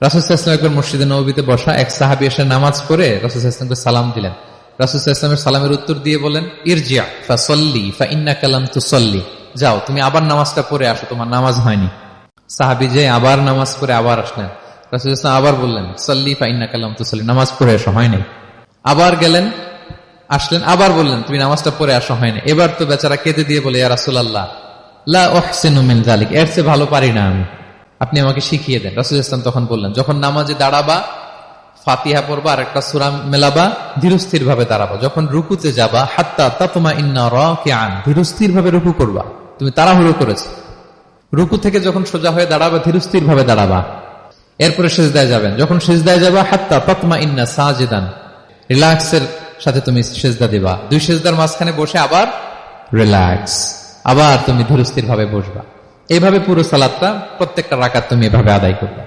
রাসূল সাল্লাল্লাহু আলাইহি ওয়াসাল্লাম একবার মসজিদে নববীতে বসা, এক সাহাবী এসে নামাজ পড়ে রাসূল সাল্লাল্লাহু আলাইহি ওয়াসাল্লামকে সালাম দিলেন। রাসূল সাল্লাল্লাহু আলাইহি ওয়াসাল্লামের সালামের উত্তর দিয়ে বলেন, ইরজি' ফাসাল্লি ফাইন্নাকা লাম তুসাল্লি, যাও তুমি আবার নামাজটা পড়ে আসো, তোমার নামাজ হয়নি। সাহাবী যে আবার নামাজ পড়ে আবার আসলেন, রাসূল সাল্লাল্লাহু আলাইহি ওয়াসাল্লাম আবার বললেন, সাল্লি ফাইন্নাকা লাম তুসাল্লি, নামাজ পড়ে এসো, হয়নি। আবার গেলেন, আসলেন, আবার বললেন তুমি নামাজটা পড়ে আসো, হয়নি। এবার তো বেচারা কেঁদে দিয়ে বলে, ইয়া রাসূলুল্লাহ লা উহসিনু মিন যালিক, এর চেয়ে ভালো পারি না আমি, আপনি আমাকে শিখিয়ে দেন। রাসূল সাল্লাল্লাহু আলাইহি ওয়াসাল্লাম তখন বললেন, যখন নামাজে দাঁড়াবা ফাতিহা পড়বা আর একটা সূরা মেলাবা, ধীরস্থির ভাবে দাঁড়াবা। যখন রুকুতে যাবা হাত্তা তাতমাইন্না রাকিআন, ধীরস্থির ভাবে রুকু করবা। তুমি তাড়াহুড়ো করেছো, রুকু থেকে যখন সোজা হয়ে দাঁড়াবা ধীরস্থির ভাবে দাঁড়াবা। এরপরে সিজদায় যাবেন, যখন সিজদায় যাবা হাত্তা তাতমাইন্না সাজিদান, রিল্যাক্সের সাথে তুমি সিজদা দিবা। দুই সিজদার মাঝখানে বসে আবার রিল্যাক্স, আবার তুমি ধীরস্থির ভাবে বসবা। এইভাবে পুরো সালাতটা প্রত্যেকটা রাকাত তুমি এভাবে আদায় করবে।